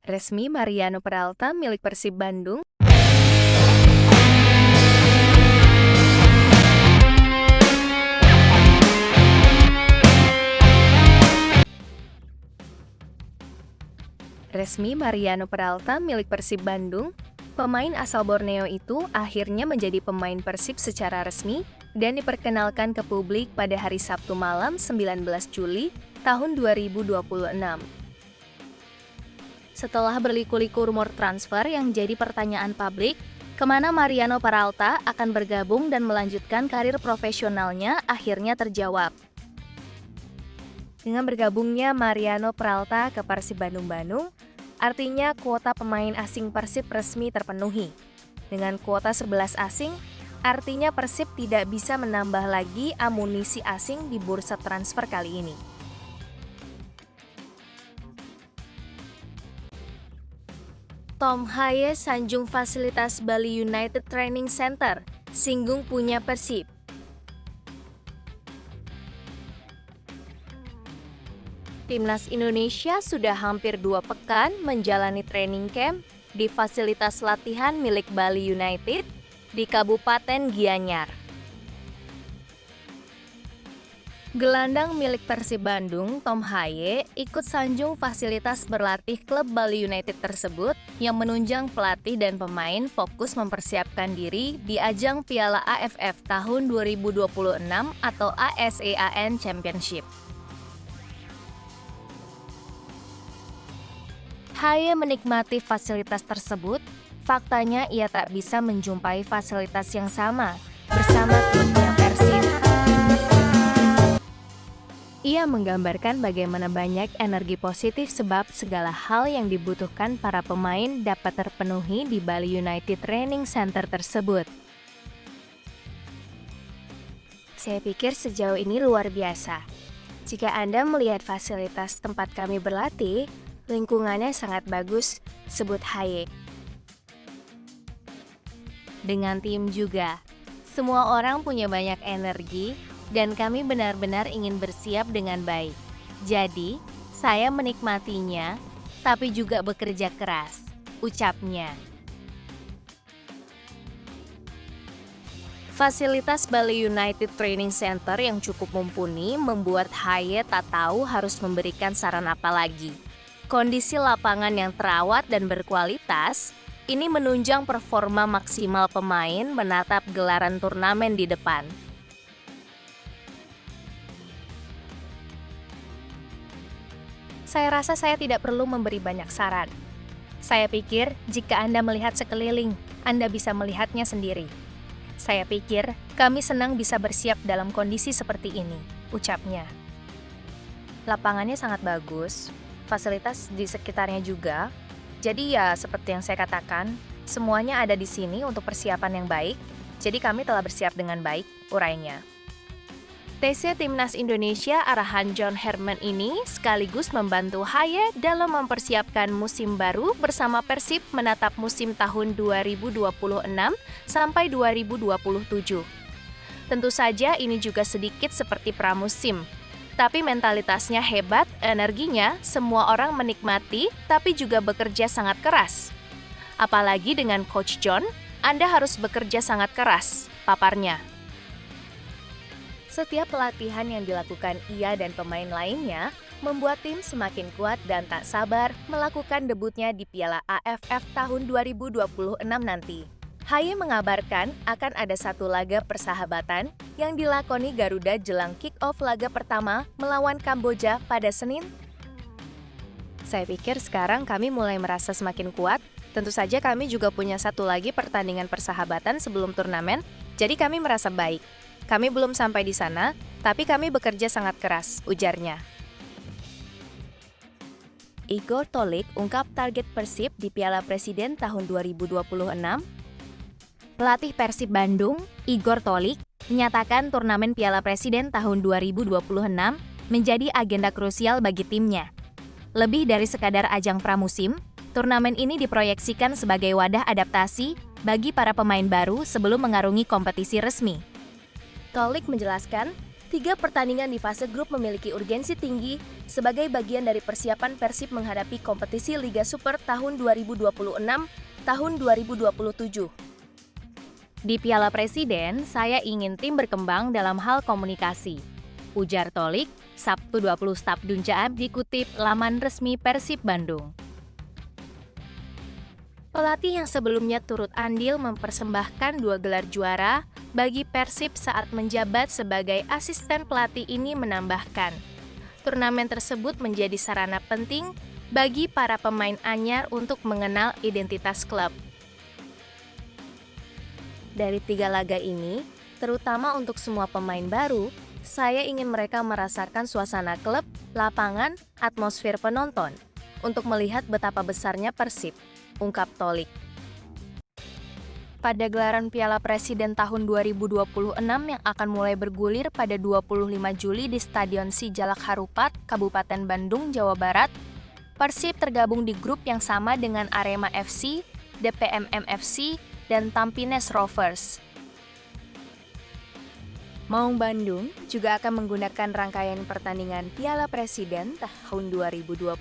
Resmi Mariano Peralta milik Persib Bandung. Resmi Mariano Peralta milik Persib Bandung. Pemain asal Borneo itu akhirnya menjadi pemain Persib secara resmi dan diperkenalkan ke publik pada hari Sabtu malam 19 Juli tahun 2026. Setelah berliku-liku rumor transfer yang jadi pertanyaan publik, kemana Mariano Peralta akan bergabung dan melanjutkan karir profesionalnya akhirnya terjawab. Dengan bergabungnya Mariano Peralta ke Persib Bandung, artinya kuota pemain asing Persib resmi terpenuhi. Dengan kuota 11 asing, artinya Persib tidak bisa menambah lagi amunisi asing di bursa transfer kali ini. Tom Haye sanjung fasilitas Bali United Training Center, singgung punya Persib. Timnas Indonesia sudah hampir 2 pekan menjalani training camp di fasilitas latihan milik Bali United di Kabupaten Gianyar. Gelandang milik Persib Bandung, Tom Haye, ikut sanjung fasilitas berlatih klub Bali United tersebut yang menunjang pelatih dan pemain fokus mempersiapkan diri di ajang Piala AFF tahun 2026 atau ASEAN Championship. Haye menikmati fasilitas tersebut, faktanya ia tak bisa menjumpai fasilitas yang sama bersama klubnya Persib. Ia menggambarkan bagaimana banyak energi positif sebab segala hal yang dibutuhkan para pemain dapat terpenuhi di Bali United Training Center tersebut. Saya pikir sejauh ini luar biasa. Jika Anda melihat fasilitas tempat kami berlatih, lingkungannya sangat bagus, sebut Haye. Dengan tim juga, semua orang punya banyak energi dan kami benar-benar ingin bersiap dengan baik. Jadi, saya menikmatinya, tapi juga bekerja keras, ucapnya. Fasilitas Bali United Training Center yang cukup mumpuni membuat Haye tak tahu harus memberikan saran apa lagi. Kondisi lapangan yang terawat dan berkualitas, ini menunjang performa maksimal pemain menatap gelaran turnamen di depan. Saya rasa saya tidak perlu memberi banyak saran. Saya pikir jika Anda melihat sekeliling, Anda bisa melihatnya sendiri. Saya pikir kami senang bisa bersiap dalam kondisi seperti ini, ucapnya. Lapangannya sangat bagus. Fasilitas di sekitarnya juga. Jadi ya seperti yang saya katakan, semuanya ada di sini untuk persiapan yang baik. Jadi kami telah bersiap dengan baik, urainya. TC Timnas Indonesia arahan John Herman ini sekaligus membantu Haye dalam mempersiapkan musim baru bersama Persib menatap musim tahun 2026 sampai 2027. Tentu saja ini juga sedikit seperti pramusim. Tapi mentalitasnya hebat, energinya, semua orang menikmati, tapi juga bekerja sangat keras. Apalagi dengan Coach John, Anda harus bekerja sangat keras, paparnya. Setiap pelatihan yang dilakukan ia dan pemain lainnya membuat tim semakin kuat dan tak sabar melakukan debutnya di Piala AFF tahun 2026 nanti. Haye mengabarkan akan ada satu laga persahabatan yang dilakoni Garuda jelang kick-off laga pertama melawan Kamboja pada Senin. Saya pikir sekarang kami mulai merasa semakin kuat. Tentu saja kami juga punya satu lagi pertandingan persahabatan sebelum turnamen, jadi kami merasa baik. Kami belum sampai di sana, tapi kami bekerja sangat keras, ujarnya. Igor Tolik ungkap target Persib di Piala Presiden tahun 2026. Pelatih Persib Bandung, Igor Tolik, menyatakan turnamen Piala Presiden tahun 2026 menjadi agenda krusial bagi timnya. Lebih dari sekadar ajang pramusim, turnamen ini diproyeksikan sebagai wadah adaptasi bagi para pemain baru sebelum mengarungi kompetisi resmi. Tolik menjelaskan, 3 pertandingan di fase grup memiliki urgensi tinggi sebagai bagian dari persiapan Persib menghadapi kompetisi Liga Super tahun 2026 tahun 2027. Di Piala Presiden, saya ingin tim berkembang dalam hal komunikasi. Ujar Tholik, Sabtu 20 Staf Dunjaam dikutip laman resmi Persib Bandung. Pelatih yang sebelumnya turut andil mempersembahkan 2 gelar juara bagi Persib saat menjabat sebagai asisten pelatih ini menambahkan, turnamen tersebut menjadi sarana penting bagi para pemain anyar untuk mengenal identitas klub. Dari 3 laga ini, terutama untuk semua pemain baru, saya ingin mereka merasakan suasana klub, lapangan, atmosfer penonton, untuk melihat betapa besarnya Persib, ungkap Tholik. Pada gelaran Piala Presiden tahun 2026 yang akan mulai bergulir pada 25 Juli di Stadion Sijalak Harupat, Kabupaten Bandung, Jawa Barat, Persib tergabung di grup yang sama dengan Arema FC, DPMM FC, dan Tampines Rovers. Maung Bandung juga akan menggunakan rangkaian pertandingan Piala Presiden tahun 2026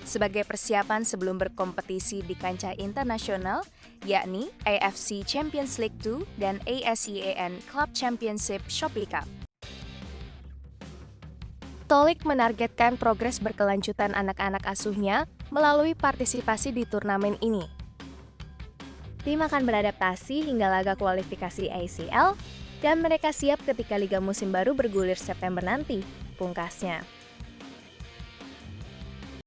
sebagai persiapan sebelum berkompetisi di kancah internasional, yakni AFC Champions League 2 dan ASEAN Club Championship Shopee Cup. Tholik menargetkan progres berkelanjutan anak-anak asuhnya melalui partisipasi di turnamen ini. Tim akan beradaptasi hingga laga kualifikasi ACL, dan mereka siap ketika Liga musim baru bergulir September nanti, pungkasnya.